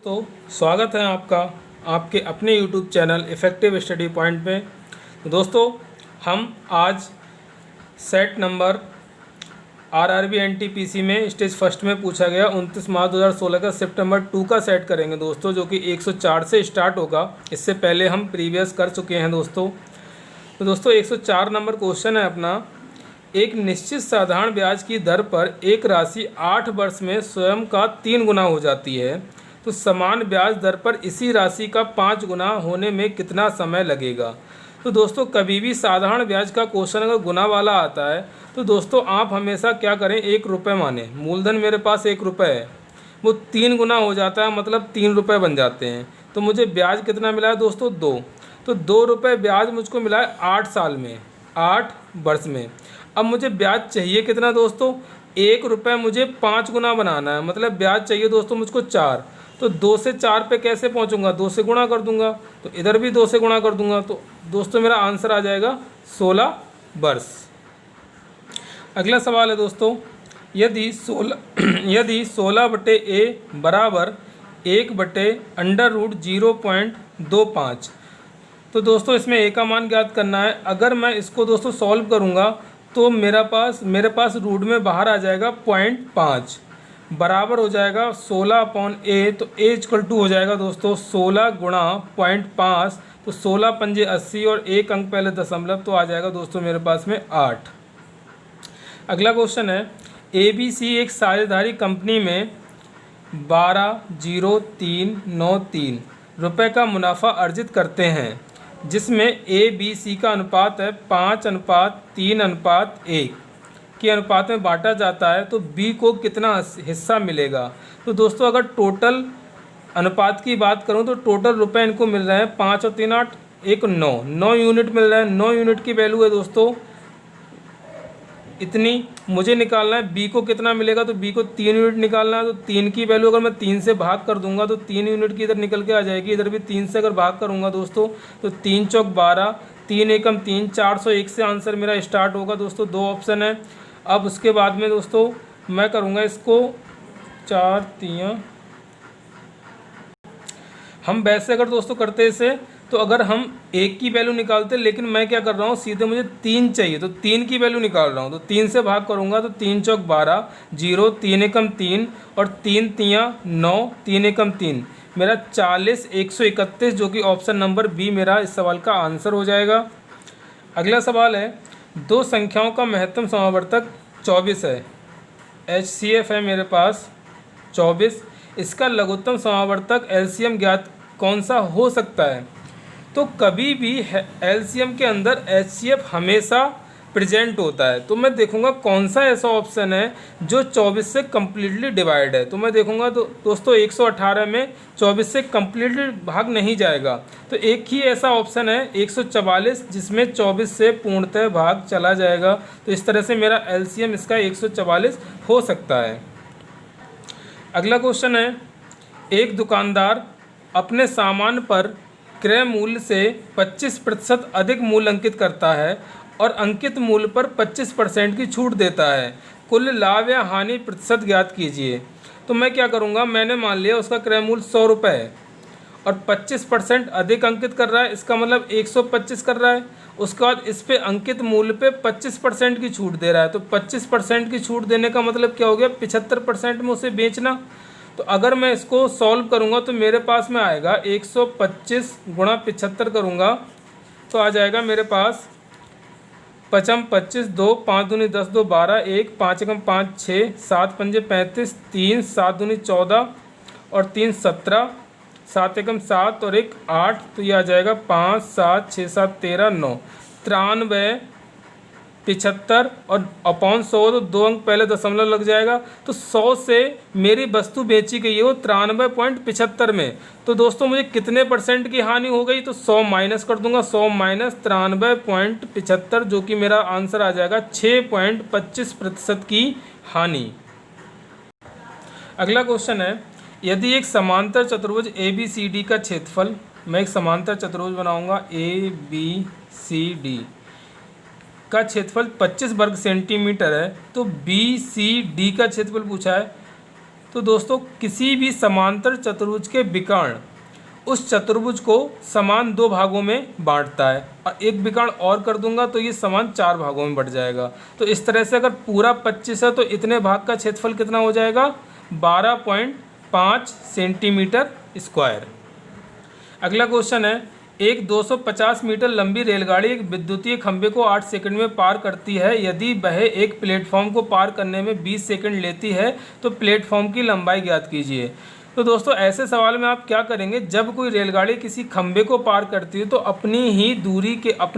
तो स्वागत है आपका आपके अपने YouTube channel effective study point पे। तो दोस्तों, हम आज सेट नंबर RRB NTPC में स्टेज फर्स्ट में पूछा गया 29 मार्च 2016 का सितंबर 2 का सेट करेंगे दोस्तों, जो कि 104 से स्टार्ट होगा। इससे पहले हम प्रीवियस कर चुके हैं दोस्तों। तो दोस्तों 104 नंबर क्वेश्चन है अपना। एक निश्चित साधारण ब्याज की दर पर एक राशि 8 वर्ष में स्वयं का 3 गुना हो जाती है, तो समान ब्याज दर पर इसी राशि का 5 गुना होने में कितना समय लगेगा। तो दोस्तों कभी भी साधारण ब्याज का क्वेश्चन अगर गुना वाला आता है तो दोस्तों आप हमेशा क्या करें, 1 रुपये माने। मूलधन मेरे पास 1 रुपये है, वो 3 गुना हो जाता है, मतलब 3 रुपये बन जाते हैं। तो मुझे ब्याज कितना मिला है दोस्तों, 2। तो 2 रुपये ब्याज मुझको मिला है 8 साल में, 8 वर्ष में। अब मुझे ब्याज चाहिए कितना दोस्तों, 1 रुपये मुझे 5 गुना बनाना है, मतलब ब्याज चाहिए दोस्तों मुझको 4। तो 2 से 4 पे कैसे पहुंचूंगा, 2 से गुणा कर दूंगा, तो इधर भी 2 से गुणा कर दूंगा। तो दोस्तों मेरा आंसर आ जाएगा 16 वर्ष। अगला सवाल है दोस्तों, यदि 16/a बराबर 1/√0.25। तो दोस्तों इसमें a का मान ज्ञात करना है। अगर मैं इसको दोस्तों सॉल्व करूंगा तो मेरे पास रूट में बाहर आ जाएगा 0.5, बराबर हो जाएगा 16/a। तो a = हो जाएगा दोस्तों 16 गुणा 0.5। तो 16 पंजे 80 और 1 अंक पहले दशमलव, तो आ जाएगा दोस्तों मेरे पास में 8। अगला क्वेश्चन है, ABC एक साझेदारी कंपनी में 12,0393 रुपये का मुनाफा अर्जित करते हैं, जिसमें ABC का अनुपात है 5:3:1 के अनुपात में बांटा जाता है। तो B को कितना हिस्सा मिलेगा। तो दोस्तों अगर टोटल अनुपात की बात करूं तो टोटल रुपए इनको मिल रहे हैं 5 और 3 8 1 9 यूनिट मिल रहा है। 9 यूनिट की वैल्यू है दोस्तों इतनी। मुझे निकालना है B को कितना मिलेगा, तो B को 3 यूनिट निकालना है। तो 3 की वैल्यू अगर मैं 3 से भाग कर दूंगा तो 3 यूनिट की इधर निकल के आ जाएगी। इधर भी 3 से अगर भाग करूंगा दोस्तों तो 3 चौक 12, 3 एकम 3, 401 से आंसर मेरा स्टार्ट होगा दोस्तों। 2 ऑप्शन है। अब उसके बाद में दोस्तों मैं करूँगा इसको 4 3, हम वैसे अगर दोस्तों करते इसे तो अगर हम 1 की वैल्यू निकालते, लेकिन मैं क्या कर रहा हूँ, सीधे मुझे 3 चाहिए तो 3 की वैल्यू निकाल रहा हूँ। तो 3 से भाग करूँगा तो 3 चौक 12, 0, 3 एकम 3 और 3 तियाँ 9, 3 एकम 3, मेरा 40 131, जो कि ऑप्शन नंबर बी मेरा इस सवाल का आंसर हो जाएगा। अगला सवाल है, 2 संख्याओं का महत्तम समावर्तक 24 है। HCF है मेरे पास 24। इसका लघुत्तम समावर्तक LCM ज्ञात कौन सा हो सकता है। तो कभी भी LCM के अंदर HCF हमेशा प्रेजेंट होता है। तो मैं देखूंगा कौन सा ऐसा ऑप्शन है जो 24 से कम्प्लीटली डिवाइड है। तो मैं देखूंगा तो दोस्तों 118 में 24 से कम्प्लीटली भाग नहीं जाएगा। तो एक ही ऐसा ऑप्शन है 144, जिसमें 24 से पूर्णतः भाग चला जाएगा। तो इस तरह से मेरा LCM इसका 144 हो सकता है। अगला क्वेश्चन है, एक दुकानदार अपने सामान पर क्रय मूल्य से 25% अधिक मूल्य अंकित करता है और अंकित मूल्य पर 25% की छूट देता है। कुल लाभ या हानि प्रतिशत ज्ञात कीजिए। तो मैं क्या करूँगा, मैंने मान लिया उसका क्रय मूल्य 100 रुपये है और 25% अधिक अंकित कर रहा है, इसका मतलब 125 कर रहा है। उसके बाद इस पे अंकित मूल्य पे 25% की छूट दे रहा है। तो 25% की छूट देने का मतलब क्या हो गया, 75% में उसे बेचना। तो अगर मैं इसको सॉल्व करूंगा तो मेरे पास में आएगा 125 गुणा 75 करूंगा तो आ जाएगा मेरे पास 55 25 2 5 दूनी 10 2 12 1 5 एकम 5 6 7 पंजे 35 3 7 दूनी 14 और 3 17 7 एकम 7 और 1 8। तो ये आ जाएगा 5 7 6 7 13 9 93 75 और अपॉन 100, तो 2 अंक पहले दशमलव लग जाएगा। तो 100 से मेरी वस्तु बेची गई है वो 93.75 में। तो दोस्तों मुझे कितने % की हानि हो गई, तो 100 माइनस कर दूंगा, 100 माइनस 93.75, जो कि मेरा आंसर आ जाएगा 6.25% की हानि। अगला क्वेश्चन है, यदि एक समांतर चतुर्भुज ABCD का क्षेत्रफल, मैं एक समांतर चतुर्भुज बनाऊंगा ABCD का क्षेत्रफल 25 वर्ग सेंटीमीटर है, तो BCD का क्षेत्रफल पूछा है तो दोस्तों किसी भी समांतर चतुर्भुज के विकर्ण उस चतुर्भुज को समान 2 भागों में बांटता है, और एक विकर्ण और कर दूंगा तो ये समान 4 भागों में बट जाएगा। तो इस तरह से अगर पूरा 25 है तो इतने भाग का क्षेत्रफल कितना हो जाएगा, 12.5 सेंटीमीटर स्क्वायर। अगला क्वेश्चन है, एक 250 मीटर लंबी रेलगाड़ी एक विद्युतीय खंभे को 8 सेकंड में पार करती है। यदि वह एक प्लेटफॉर्म को पार करने में 20 सेकंड लेती है तो प्लेटफॉर्म की लंबाई ज्ञात कीजिए। तो दोस्तों ऐसे सवाल में आप क्या करेंगे, जब कोई रेलगाड़ी किसी खंभे को पार करती है तो अपनी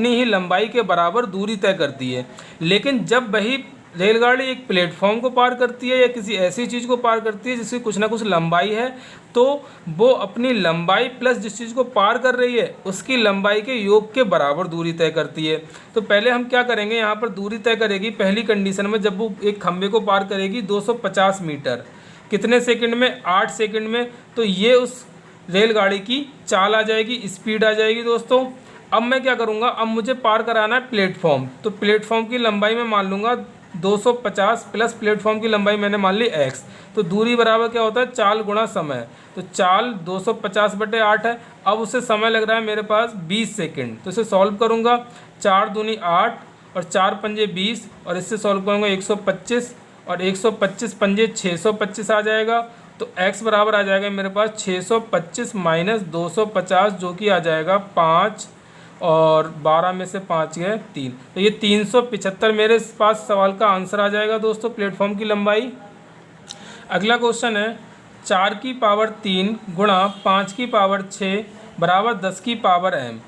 ही लंबाई के बराबर दूरी तय करती है, लेकिन जब वही रेलगाड़ी एक प्लेटफॉर्म को पार करती है या किसी ऐसी चीज़ को पार करती है जिसकी कुछ ना कुछ लंबाई है, तो वो अपनी लंबाई प्लस जिस चीज़ को पार कर रही है उसकी लंबाई के योग के बराबर दूरी तय करती है। तो पहले हम क्या करेंगे, यहाँ पर दूरी तय करेगी पहली कंडीशन में, जब वो एक खंभे को पार करेगी 250 मीटर कितने सेकंड में, 8 सेकंड में, तो ये उस रेलगाड़ी की चाल आ जाएगी, स्पीड आ जाएगी दोस्तों। अब मैं क्या करूँगा, अब मुझे पार कराना है प्लेटफॉर्म, तो प्लेटफॉर्म की लंबाई मैं मान लूँगा 250 प्लस प्लेटफॉर्म की लंबाई मैंने मान ली x, तो दूरी बराबर क्या होता है, चाल गुणा समय। तो चाल 250/8 है। अब उससे समय लग रहा है मेरे पास 20 सेकंड, तो इसे सॉल्व करूँगा, 4 दूनी 8 और 4 पंजे 20, और इससे सॉल्व करूँगा 125, और 125 पंजे 625 आ जाएगा। तो x बराबर आ जाएगा मेरे पास 625 माइनस 250, जो कि आ जाएगा 5, और 12 में से 5 गए 3, तो ये 375 मेरे पास सवाल का आंसर आ जाएगा दोस्तों, प्लेटफॉर्म की लंबाई। अगला क्वेश्चन है, 4 की पावर 3 गुणा 5 की पावर 6 बराबर 10 की पावर m।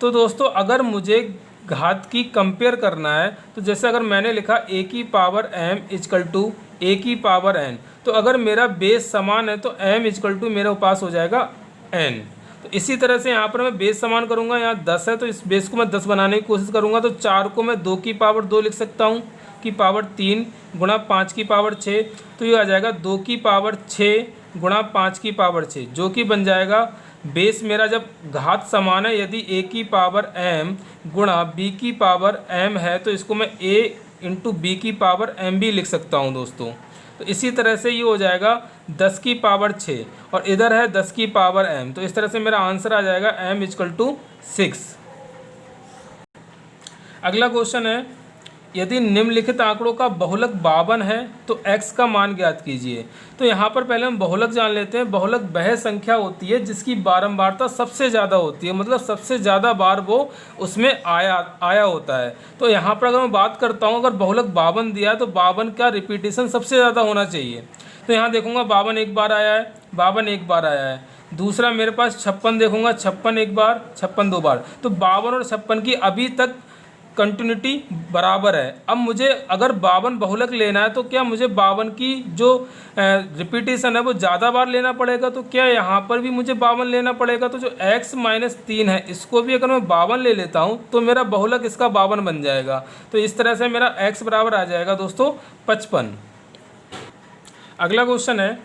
तो दोस्तों अगर मुझे घात की कंपेयर करना है, तो जैसे अगर मैंने लिखा a की power m is equal to a की पावर n, तो अगर मेरा बेस समान है तो m इजकल टू मेरे पास हो जाएगा n। तो इसी तरह से यहाँ पर मैं बेस समान करूँगा, यहाँ 10 है तो इस बेस को मैं 10 बनाने की कोशिश करूँगा, तो 4 को मैं 2 की पावर 2 लिख सकता हूँ, की पावर 3 गुणा 5 की पावर 6, तो ये आ जाएगा 2 की पावर 6 गुणा 5 की पावर 6, जो कि बन जाएगा बेस मेरा जब घात समान है, यदि a की पावर m गुणा b की पावर m है तो इसको मैं a इंटू बी की पावर m भी लिख सकता हूँ दोस्तों। तो इसी तरह से ये हो जाएगा 10 की पावर 6 और इधर है 10 की पावर m, तो इस तरह से मेरा आंसर आ जाएगा m इजकल टू 6। अगला क्वेश्चन है, यदि निम्नलिखित आंकड़ों का बहुलक 52 है तो x का मान ज्ञात कीजिए। तो यहाँ पर पहले हम बहुलक जान लेते हैं। बहुलक वह संख्या होती है जिसकी बारंबारता सबसे ज़्यादा होती है, मतलब सबसे ज़्यादा बार वो उसमें आया होता है। तो यहाँ पर अगर मैं बात करता हूँ, अगर बहुलक 52 दिया है तो 52 का रिपीटेशन सबसे ज़्यादा होना चाहिए। तो यहाँ देखूँगा 52 एक बार आया है, 52 एक बार आया है। दूसरा मेरे पास 56 देखूँगा, 56 एक बार, 56 दो बार। तो 52 और 56 की अभी तक कंटिन्यूटी बराबर है। अब मुझे अगर 52 बहुलक लेना है तो क्या मुझे 52 की जो रिपीटेशन है वो ज़्यादा बार लेना पड़ेगा, तो क्या यहाँ पर भी मुझे 52 लेना पड़ेगा। तो जो x माइनस 3 है इसको भी अगर मैं 52 ले लेता हूँ तो मेरा बहुलक इसका 52 बन जाएगा। तो इस तरह से मेरा x बराबर आ जाएगा दोस्तों 55। अगला क्वेश्चन है,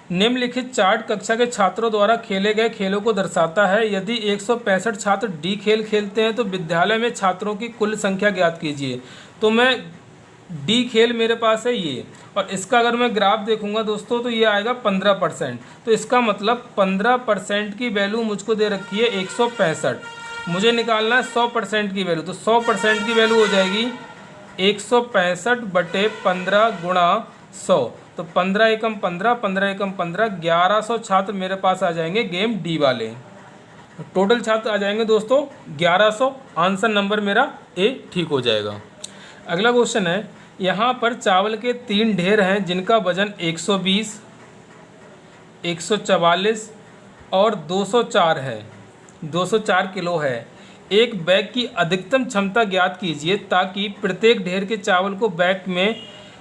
निम्नलिखित चार्ट कक्षा के छात्रों द्वारा खेले गए खेलों को दर्शाता है। यदि 165 छात्र डी खेल खेलते हैं तो विद्यालय में छात्रों की कुल संख्या ज्ञात कीजिए। तो मैं डी खेल मेरे पास है ये, और इसका अगर मैं ग्राफ देखूंगा दोस्तों तो ये आएगा 15%। तो इसका मतलब 15% की वैल्यू मुझको दे रखी है 165। मुझे निकालना है 100% की वैल्यू। तो 100% की वैल्यू हो जाएगी 165/15 गुणा 100। तो 15 एकम 15, 15 एकम 15, 1100 छात्र मेरे पास आ जाएंगे गेम डी वाले। टोटल छात्र आ जाएंगे दोस्तों 1100। आंसर नंबर मेरा ए ठीक हो जाएगा। अगला क्वेश्चन है, यहाँ पर चावल के 3 ढेर हैं जिनका वजन 120, 144 और 204 है, 204 किलो है। एक बैग की अधिकतम क्षमता ज्ञात कीजिए ताकि प्रत्येक ढेर के चावल को बैग में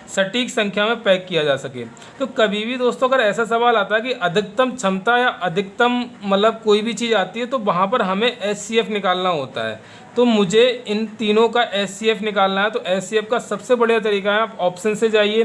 सटीक संख्या में पैक किया जा सके। तो कभी भी दोस्तों अगर ऐसा सवाल आता है कि अधिकतम क्षमता या अधिकतम मतलब कोई भी चीज़ आती है तो वहाँ पर हमें HCF निकालना होता है। तो मुझे इन तीनों का एचसीएफ निकालना है। तो एचसीएफ का सबसे बढ़िया तरीका है, आप ऑप्शन से जाइए,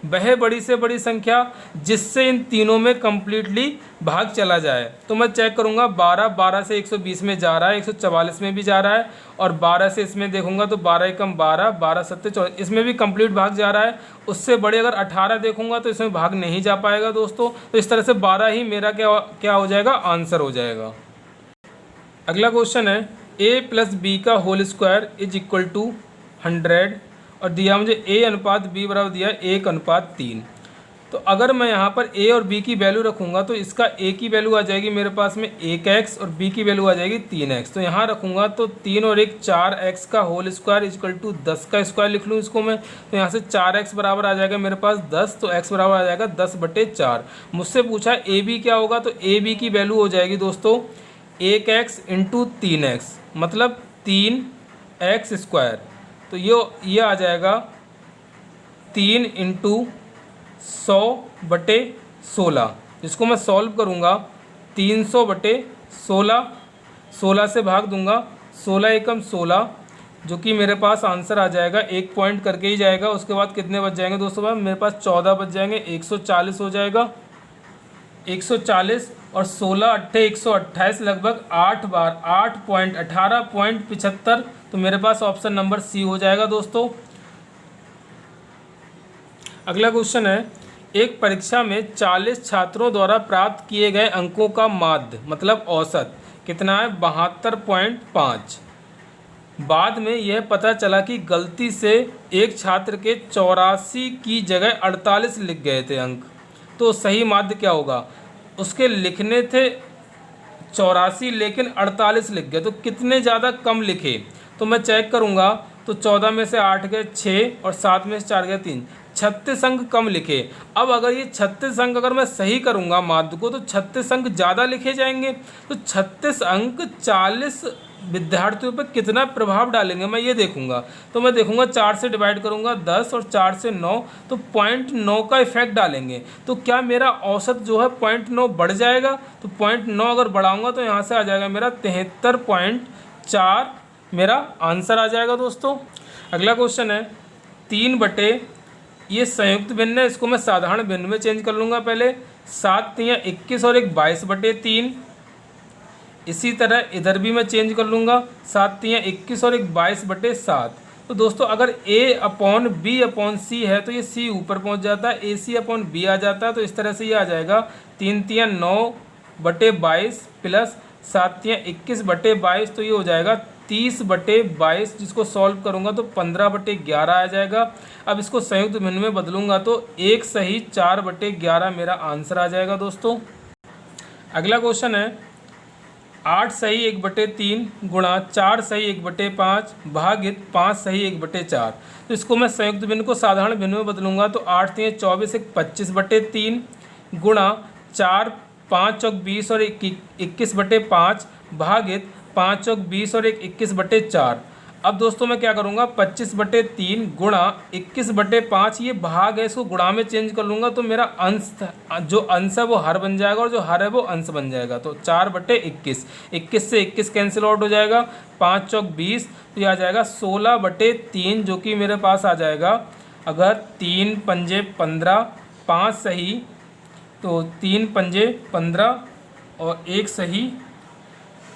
वह बड़ी से बड़ी संख्या जिससे इन तीनों में कंप्लीटली भाग चला जाए। तो मैं चेक करूंगा 12 से 120 में जा रहा है, 144 में भी जा रहा है, और 12 से इसमें देखूंगा तो 12 एकम 12, 12 सत्ते 24, इसमें भी कंप्लीट भाग जा रहा है। उससे बड़े अगर 18 देखूंगा तो इसमें भाग नहीं जा पाएगा दोस्तों। तो इस तरह से 12 ही मेरा क्या हो जाएगा, आंसर हो जाएगा। अगला क्वेश्चन है a प्लस बी का whole square is equal to 100, और दिया मुझे a अनुपात b बराबर दिया 1:3। तो अगर मैं यहाँ पर a और b की वैल्यू रखूँगा तो इसका a की वैल्यू आ जाएगी मेरे पास में 1x और b की वैल्यू आ जाएगी 3x। तो यहाँ रखूँगा तो 3 और 1 4x का होल स्क्वायर इक्वल टू 10 का स्क्वायर लिख लूँ इसको मैं। तो यहाँ से 4x बराबर आ जाएगा मेरे पास 10, तो x बराबर आ जाएगा 10/4। मुझसे पूछा a b क्या होगा, तो a b की वैल्यू हो जाएगी दोस्तों 1x इंटू 3x, मतलब 3x स्क्वायर। तो ये आ जाएगा 3 इंटू 100/16, जिसको मैं सॉल्व करूँगा 300/16, 16 से भाग दूंगा, 16 एकम 16, जो कि मेरे पास आंसर आ जाएगा, एक पॉइंट करके ही जाएगा। उसके बाद कितने बच जाएंगे दोस्तों, मेरे पास 14 बच जाएंगे, 140 हो जाएगा, 140 और 16 अट्ठे 128, लगभग 8 बार 8.18.75। तो मेरे पास ऑप्शन नंबर सी हो जाएगा दोस्तों। अगला क्वेश्चन है, एक परीक्षा में 40 छात्रों द्वारा प्राप्त किए गए अंकों का माध्य मतलब औसत कितना है, 72.5। बाद में यह पता चला कि गलती से एक छात्र के 84 की जगह 48 लिख गए थे अंक, तो सही माध्य क्या होगा। उसके लिखने थे 84 लेकिन 48 लिख गए, तो कितने ज़्यादा कम लिखे। तो मैं चेक करूँगा तो 14 में से 8 गए 6 और 7 में से 4 गए 3, 36 अंक कम लिखे। अब अगर ये 36 अंक अगर मैं सही करूँगा माध्य को, तो 36 अंक ज़्यादा लिखे जाएंगे। तो 36 अंक 40 विद्यार्थियों पर कितना प्रभाव डालेंगे मैं ये देखूंगा। तो मैं देखूंगा 4 से डिवाइड करूंगा 10 और 4 से 9, तो 0.9 का इफेक्ट डालेंगे। तो क्या मेरा औसत जो है 0.9 बढ़ जाएगा। तो 0.9 अगर बढ़ाऊंगा तो यहाँ से आ जाएगा मेरा 73.4, मेरा आंसर आ जाएगा दोस्तों। अगला क्वेश्चन है 3 बटे, ये संयुक्त भिन्न है, इसको मैं साधारण भिन्न में चेंज कर लूँगा पहले। 7 तियाँ 21 और 1 22/3। इसी तरह इधर भी मैं चेंज कर लूँगा, 7 तियाँ 21 और 1 22/7। तो दोस्तों अगर a/b/c है तो ये c ऊपर पहुँच जाता है, ac/b आ जाता है। तो इस तरह से ये आ जाएगा 3 तियाँ 9/22 प्लस 7 तियाँ 21/22, तो ये हो जाएगा 30/22, जिसको सॉल्व करूँगा तो 15/11 आ जाएगा। अब इसको संयुक्त भिन्न में बदलूँगा तो 1 सही 4/11 मेरा आंसर आ जाएगा दोस्तों। अगला क्वेश्चन है 8 सही 1/3 गुणा 4 सही 1/5 भागित 5 सही 1/4। तो इसको मैं संयुक्त भिन्न को साधारण भिन्न में बदलूँगा तो 8 तियाँ 24 1 25/3 गुणा 4 5 चौक 20 और 21/5 भागित 5 चौक 20 और 21/4। अब दोस्तों मैं क्या करूँगा 25/3 गुणा 21/5, ये भाग है, इसको गुणा में चेंज कर लूँगा तो मेरा अंश, जो अंश है वो हर बन जाएगा और जो हर है वो अंश बन जाएगा। तो 4/21, 21 से 21 कैंसिल आउट हो जाएगा, 5 चौक 20, तो ये आ जाएगा 16/3, जो कि मेरे पास आ जाएगा अगर 3 पंजे 15, 5 सही तो 3 पंजे 15 और 1 सही।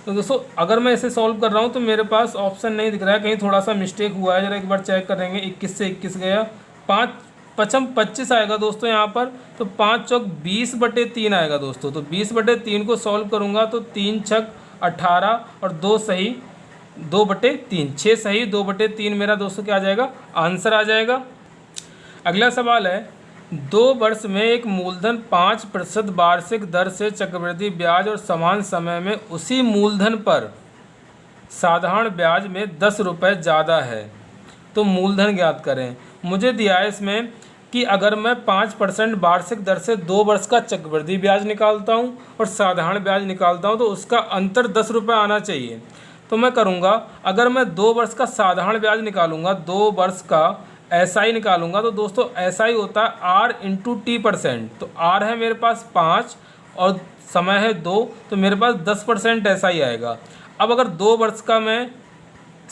तो दोस्तों अगर मैं इसे सॉल्व कर रहा हूँ तो मेरे पास ऑप्शन नहीं दिख रहा है, कहीं थोड़ा सा मिस्टेक हुआ है, जरा एक बार चेक करेंगे। 21 से 21 गया, 5 पचम 25 आएगा दोस्तों यहाँ पर, तो 5 चौक 20/3 आएगा दोस्तों। तो 20/3 को सॉल्व करूँगा तो 3 छक 18 और 2 सही 2/3, 6 सही 2/3 मेरा दोस्तों क्या आ जाएगा, आंसर आ जाएगा। अगला सवाल है 2 वर्ष में एक मूलधन 5% वार्षिक दर से चक्रवृद्धि ब्याज और समान समय में उसी मूलधन पर साधारण ब्याज में 10 रुपये ज़्यादा है, तो मूलधन ज्ञात करें। मुझे दिया है इसमें कि अगर मैं 5% वार्षिक दर से 2 वर्ष का चक्रवृद्धि ब्याज निकालता हूँ और साधारण ब्याज निकालता हूँ तो उसका अंतर 10 रुपये आना चाहिए। तो मैं करूँगा, अगर मैं 2 वर्ष का साधारण ब्याज निकालूंगा, 2 वर्ष का SI निकालूंगा, तो दोस्तों SI होता है R × T%। तो R है मेरे पास 5 और समय है 2, तो मेरे पास 10% SI आएगा। अब अगर 2 वर्ष का मैं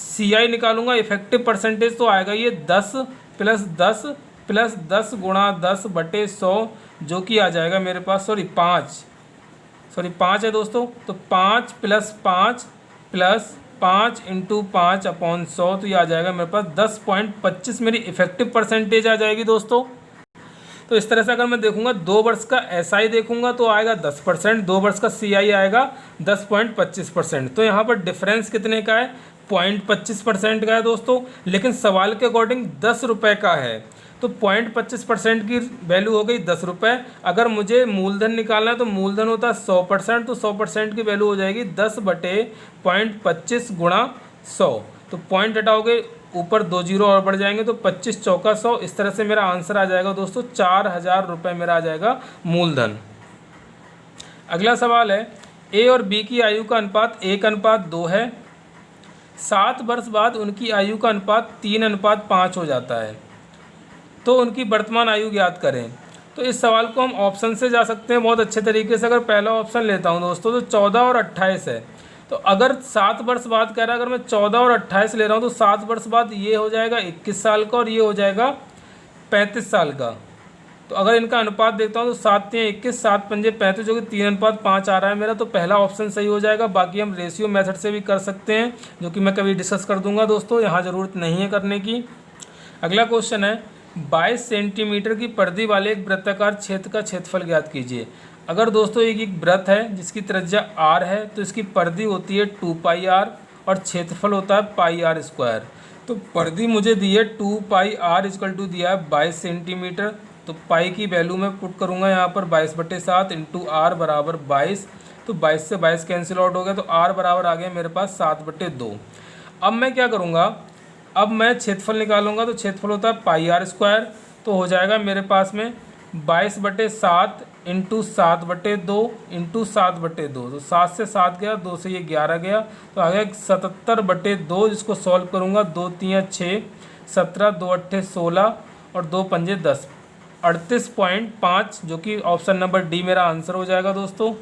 CI निकालूंगा इफेक्टिव परसेंटेज तो आएगा ये 10 + 10 + 10 × 10/100 जो कि आ जाएगा मेरे पास 5 है दोस्तों। तो 5 + 5 + 5 × 5/100 तो ये आ जाएगा मेरे पास 10.25 मेरी इफेक्टिव परसेंटेज आ जाएगी दोस्तों। तो इस तरह से अगर मैं देखूंगा 2 वर्ष का SI देखूंगा तो आएगा 10%, 2 वर्ष का CI आएगा 10.25%। तो यहाँ पर डिफरेंस कितने का है? 0.25% का है दोस्तों, लेकिन सवाल के अकॉर्डिंग 10 रुपये का है। तो 0.25% की वैल्यू हो गई 10 रुपये। अगर मुझे मूलधन निकालना है तो मूलधन होता है 100%, तो 100% की वैल्यू हो जाएगी 10/0.25 × 100। तो पॉइंट हटाओगे, ऊपर 2 जीरो और बढ़ जाएंगे तो 25 चौका 100। इस तरह से मेरा आंसर आ जाएगा दोस्तों 4000 रुपये मेरा आ जाएगा मूलधन। अगला सवाल है A और B की आयु का अनुपात 1:2 है। 7 वर्ष बाद उनकी आयु का अनुपात 3:5 हो जाता है, तो उनकी वर्तमान आयु ज्ञात करें। तो इस सवाल को हम ऑप्शन से जा सकते हैं बहुत अच्छे तरीके से। अगर पहला ऑप्शन लेता हूं दोस्तों तो 14 और 28 है। तो अगर 7 वर्ष बाद कह रहा है, अगर मैं 14 और 28 ले रहा हूं तो 7 वर्ष बाद ये हो जाएगा 21 साल का और ये हो जाएगा 35 साल का। तो अगर इनका अनुपात देखता हूं तो 7 × 3 = 21, 7 × 5 = 35 जो कि 3:5 आ रहा है मेरा। तो पहला ऑप्शन सही हो जाएगा। बाकी हम रेशियो मेथड से भी कर सकते हैं, जो कि मैं कभी डिस्कस कर दूंगा दोस्तों, यहाँ ज़रूरत नहीं है करने की। अगला क्वेश्चन है 22 सेंटीमीटर की परिधि वाले एक वृत्ताकार क्षेत्र का क्षेत्रफल ज्ञात कीजिए। अगर दोस्तों एक वृत्त है जिसकी त्रिज्या r है तो इसकी परिधि होती है 2πr और क्षेत्रफल होता है πr²। तो परिधि मुझे दी है 2πr = दिया है 22 सेंटीमीटर। तो पाई की वैल्यू मैं पुट करूँगा यहाँ पर 22/7 × r = 22। तो 22 से 22 कैंसिल आउट हो गया, तो r बराबर आ गया मेरे पास 7/2। अब मैं क्या करूँगा, अब मैं क्षेत्रफल निकालूंगा। तो क्षेत्रफल होता है πr²। तो हो जाएगा मेरे पास में 22/7 × 7/2 × 7/2। तो 7 से 7 गया, 2 से ये 11 गया, तो आ गया 77/2। जिसको सॉल्व करूंगा 2 × 3 = 6, 17, 2 × 8 = 16 और 2 × 5 = 10, 38.5 जो कि ऑप्शन नंबर डी मेरा आंसर हो जाएगा दोस्तों।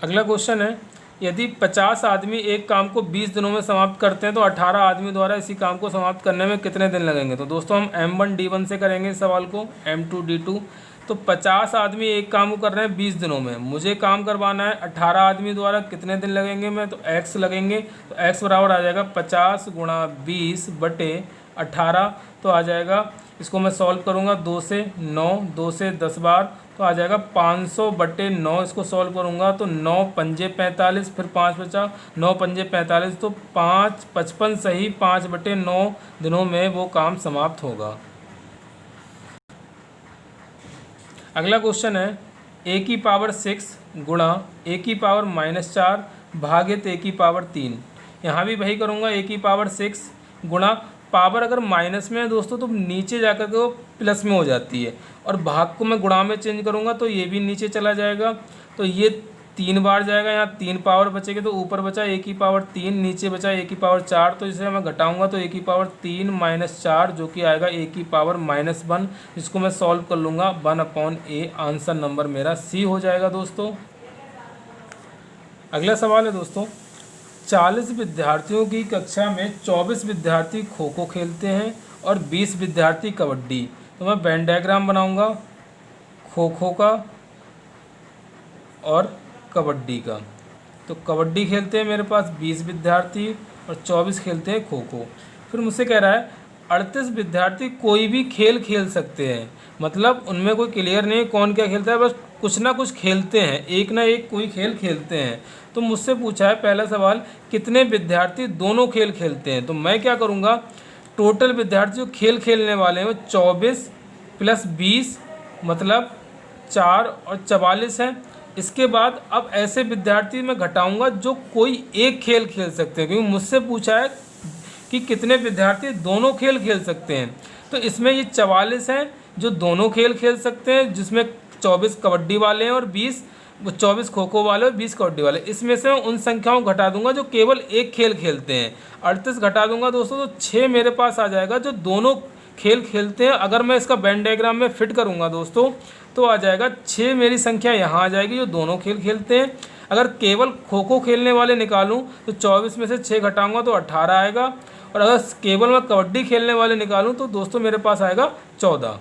अगला क्वेश्चन है यदि 50 आदमी एक काम को 20 दिनों में समाप्त करते हैं तो 18 आदमी द्वारा इसी काम को समाप्त करने में कितने दिन लगेंगे। तो दोस्तों हम M1 D1 से करेंगे इस सवाल को, M2 D2। तो 50 आदमी एक काम को कर रहे हैं 20 दिनों में, मुझे काम करवाना है 18 आदमी द्वारा, कितने दिन लगेंगे मैं, तो x लगेंगे। तो x बराबर आ जाएगा 50 × 20/18। तो आ जाएगा, इसको मैं सॉल्व करूँगा 2 से 9, 2 से 10 बार, तो आ जाएगा 500/9। इसको सॉल्व करूँगा तो 9 × 5 = 45, फिर 5 बचा, 9 × 5 = 45, तो 5 × 55 सही 5/9 दिनों में वो काम समाप्त होगा। अगला क्वेश्चन है a⁴ गुणा a⁻⁻4 भागित a⁻3। यहाँ भी वही करूँगा a⁻6 गुणा, पावर अगर माइनस में है दोस्तों तो नीचे जाकर के वो प्लस में हो जाती है, और भाग को मैं गुणा में चेंज करूँगा तो ये भी नीचे चला जाएगा। तो ये 3 बार जाएगा, यहाँ 3 पावर बचेगी, तो ऊपर बचा a⁻3, नीचे बचा a⁻4। तो इसे मैं घटाऊंगा तो a⁻3 - 4 जो कि आएगा a⁻−1, जिसको मैं सॉल्व कर लूँगा 1/a। आंसर नंबर मेरा सी हो जाएगा दोस्तों। अगला सवाल है दोस्तों 40 विद्यार्थियों की कक्षा में 24 विद्यार्थी खो खो खेलते हैं और 20 विद्यार्थी कबड्डी। तो मैं वेन डायग्राम बनाऊंगा खो खो का और कबड्डी का। तो कबड्डी खेलते हैं मेरे पास 20 विद्यार्थी और 24 खेलते हैं खो खो। फिर मुझसे कह रहा है 38 विद्यार्थी कोई भी खेल खेल सकते हैं, मतलब उनमें कोई क्लियर नहीं कौन क्या खेलता है, बस कुछ ना कुछ खेलते हैं, एक ना एक कोई खेल खेलते हैं। तो मुझसे पूछा है पहला सवाल कितने विद्यार्थी दोनों खेल खेलते हैं। तो मैं क्या करूँगा, टोटल विद्यार्थी जो खेल खेलने वाले हैं वो 24 + 20 मतलब 4 और 44 हैं। इसके बाद अब ऐसे विद्यार्थी मैं घटाऊंगा जो कोई एक खेल खेल सकते हैं, क्योंकि मुझसे पूछा है कि कितने विद्यार्थी दोनों खेल खेल सकते हैं। तो इसमें ये 44 हैं जो दोनों खेल खेल सकते हैं, जिसमें 24 कबड्डी वाले हैं और 24 खो खो वाले और 20 कबड्डी वाले। इसमें से मैं उन संख्याओं को घटा दूंगा जो केवल एक खेल खेलते हैं। 38 घटा दूंगा दोस्तों तो 6 मेरे पास आ जाएगा जो दोनों खेल खेलते हैं। अगर मैं इसका वेन डायग्राम में फिट करूंगा दोस्तों तो आ जाएगा 6 मेरी संख्या यहाँ आ जाएगी जो दोनों खेल खेलते हैं। अगर केवल खो खो खेलने वाले निकालूं तो 24 में से 6 घटाऊंगा तो 18 आएगा, और अगर केवल मैं कबड्डी खेलने वाले निकालूं तो दोस्तों मेरे पास आएगा 14।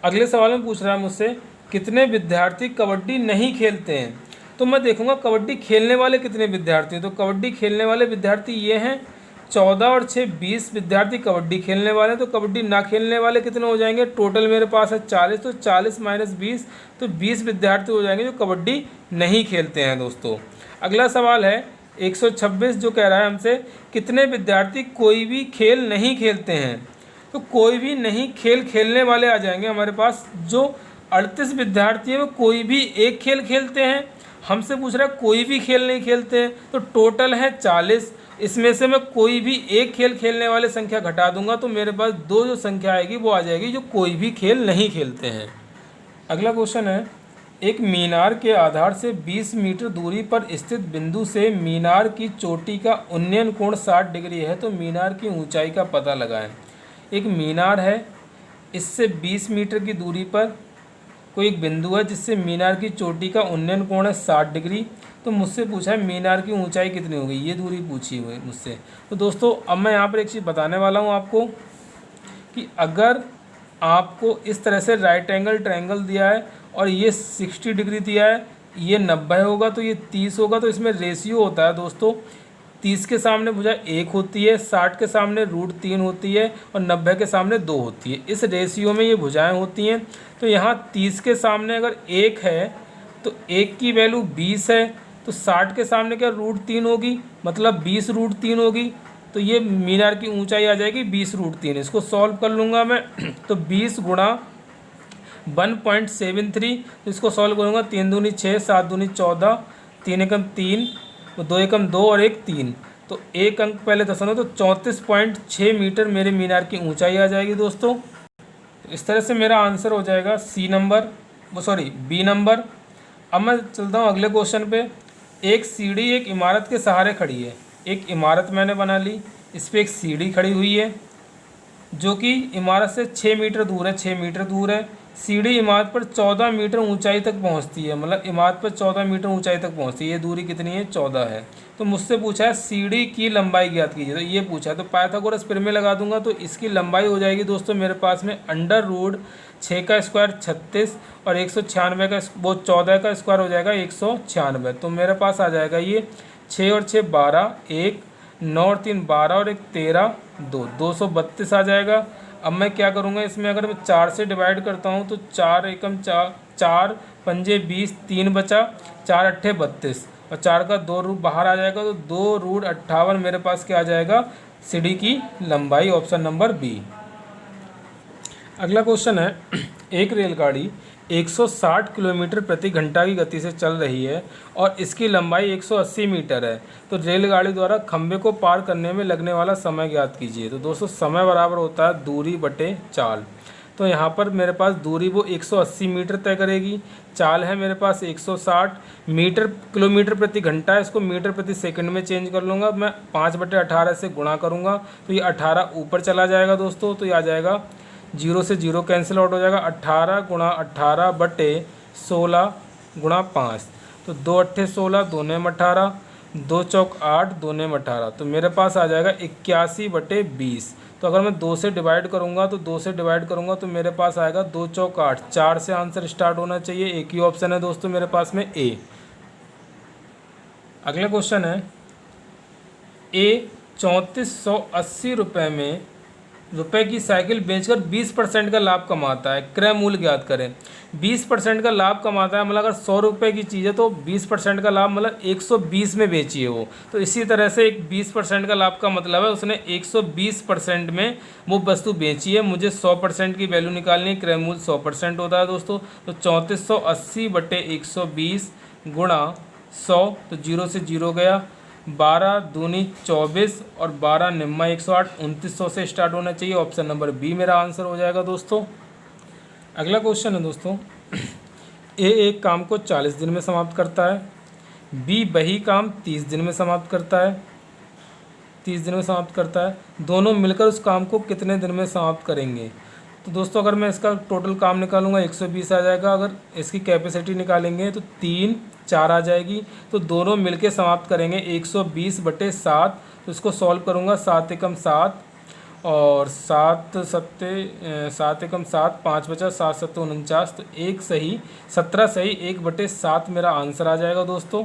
अगले सवाल में पूछ रहा है मुझसे कितने विद्यार्थी कबड्डी नहीं खेलते हैं। तो मैं देखूंगा कबड्डी खेलने वाले कितने विद्यार्थी हैं। तो कबड्डी खेलने वाले विद्यार्थी ये हैं 14 और 6 20 विद्यार्थी कबड्डी खेलने वाले हैं। तो कबड्डी ना खेलने वाले कितने हो जाएंगे, टोटल मेरे पास है 40, तो 40 माइनस 20 तो 20 विद्यार्थी हो जाएंगे जो कबड्डी नहीं खेलते हैं दोस्तों। अगला सवाल है 126 जो कह रहा है हमसे कितने विद्यार्थी कोई भी खेल नहीं खेलते हैं। तो कोई भी नहीं खेल खेलने वाले आ जाएंगे हमारे पास। जो 38 विद्यार्थी हैं वो कोई भी एक खेल खेलते हैं। हमसे पूछ रहा है कोई भी खेल नहीं खेलते हैं, तो टोटल है 40। इसमें से मैं कोई भी एक खेल खेलने वाले संख्या घटा दूंगा तो मेरे पास 2 जो संख्या आएगी वो आ जाएगी जो कोई भी खेल नहीं खेलते हैं। अगला क्वेश्चन है एक मीनार के आधार से 20 मीटर दूरी पर स्थित बिंदु से मीनार की चोटी का उन्नयन कोण 60 डिग्री है, तो मीनार की ऊंचाई का पता लगाएं। एक मीनार है, इससे 20 मीटर की दूरी पर कोई एक बिंदु है जिससे मीनार की चोटी का उन्नयन कोण है 60 डिग्री। तो मुझसे पूछा है मीनार की ऊंचाई कितनी होगी, ये दूरी पूछी हुई मुझसे। तो दोस्तों अब मैं यहाँ पर एक चीज़ बताने वाला हूँ आपको कि अगर आपको इस तरह से राइट एंगल ट्रायंगल दिया है और ये 60 डिग्री दिया है, ये 90 होगा तो ये 30 होगा। तो इसमें रेशियो होता है दोस्तों, 30 के सामने भुजा 1 होती है, 60 के सामने √3 होती है और 90 के सामने 2 होती है। इस रेशियो में ये भुजाएं होती हैं। तो यहाँ 30 के सामने अगर 1 है तो 1 की वैल्यू 20 है, तो 60 के सामने क्या √3 होगी, मतलब 20 √3 होगी। तो ये मीनार की ऊंचाई आ जाएगी 20 √3। इसको सॉल्व कर लूँगा मैं तो 20 गुणा 1.73, तो इसको सॉल्व करूँगा 3 दूनी 6, 7 दूनी 14, 3 एकम 3, 2 एकम 2 और 1 3। तो एक अंक पहले दशमलव, तो 34.6 मीटर मेरे मीनार की ऊंचाई आ जाएगी दोस्तों। तो इस तरह से मेरा आंसर हो जाएगा बी नंबर। अब मैं चलता हूँ अगले क्वेश्चन पे। एक सीढ़ी एक इमारत के सहारे खड़ी है। एक इमारत मैंने बना ली, इस पर एक सीढ़ी खड़ी हुई है जो कि इमारत से 6 मीटर दूर है, 6 मीटर दूर है। सीढ़ी इमारत पर 14 मीटर ऊंचाई तक पहुंचती है, मतलब इमारत पर 14 मीटर ऊंचाई तक पहुंचती है। ये दूरी कितनी है, 14 है। तो मुझसे पूछा है सीढ़ी की लंबाई ज्ञात कीजिए, तो ये पूछा है। तो पाइथागोरस प्रमेय लगा दूंगा तो इसकी लंबाई हो जाएगी दोस्तों मेरे पास में √6 का स्क्वायर 36 और 196 का वो 14 का स्क्वायर हो जाएगा 196। तो मेरे पास आ जाएगा ये 6 और 6 12, 1 9 और 3 12 और 1 13 232 आ जाएगा। अब मैं क्या करूँगा, इसमें अगर मैं 4 से डिवाइड करता हूँ तो 4 एकम 4 पंजे 20, 3 बचा, 4 अट्ठे 32 और 4 का 2 रूट बाहर आ जाएगा, तो 2√58 मेरे पास क्या आ जाएगा, सीढ़ी की लंबाई, ऑप्शन नंबर बी। अगला क्वेश्चन है एक रेलगाड़ी 160 किलोमीटर प्रति घंटा की गति से चल रही है और इसकी लंबाई 180 मीटर है। तो रेलगाड़ी द्वारा खंभे को पार करने में लगने वाला समय ज्ञात कीजिए। तो दोस्तों समय बराबर होता है दूरी बटे चाल। तो यहाँ पर मेरे पास दूरी वो 180 मीटर तय करेगी, चाल है मेरे पास 160 मीटर, किलोमीटर प्रति घंटा है, इसको मीटर प्रति सेकंड में चेंज कर लूँगा। मैं 5/18 से गुणा करूँगा तो ये 18 ऊपर चला जाएगा दोस्तों। तो ये आ जाएगा 0 से 0 कैंसिल आउट हो जाएगा, 18 गुणा 18 बटे 16 गुणा 5। तो 2 अट्ठे 16, 2 नेम 18, 2 चौक 8, 2 नेम 18। तो मेरे पास आ जाएगा 81/20। तो अगर मैं 2 से डिवाइड करूँगा तो मेरे पास आएगा 2 चौक 8, 4 से आंसर स्टार्ट होना चाहिए। एक ही ऑप्शन है दोस्तों मेरे पास में ए। अगला क्वेश्चन है ए 3480 रुपए की साइकिल बेचकर 20% का लाभ कमाता है, क्रय मूल्य ज्ञात करें। 20% का लाभ कमाता है, मतलब अगर 100 रुपये की चीज़ है तो 20% का लाभ मतलब 120 में बेची है वो। तो इसी तरह से एक 20% का लाभ का मतलब है उसने 120% में वो वस्तु बेची है। मुझे 100% की वैल्यू निकालनी है, क्रय मूल्य 100% होता है दोस्तों। तो 3480/120 गुणा 100, तो 0 से 0 गया, 12 दूनी 24 और 12 निम्मा 108, 2900 से स्टार्ट होना चाहिए। ऑप्शन नंबर बी मेरा आंसर हो जाएगा दोस्तों। अगला क्वेश्चन है दोस्तों ए एक काम को 40 दिन में समाप्त करता है, बी वही काम 30 दिन में समाप्त करता है, दोनों मिलकर उस काम को कितने दिन में समाप्त करेंगे। तो दोस्तों अगर मैं इसका टोटल काम निकालूंगा 120 आ जाएगा। अगर इसकी कैपेसिटी निकालेंगे तो 3 4 आ जाएगी। तो दोनों मिलके समाप्त करेंगे 120/7 तो इसको सॉल्व करूँगा। 7 एकम 7 और 7 एकम 7, 5 बचा, 7 7 49, तो 1 सही 17 सही 1/7 मेरा आंसर आ जाएगा दोस्तों।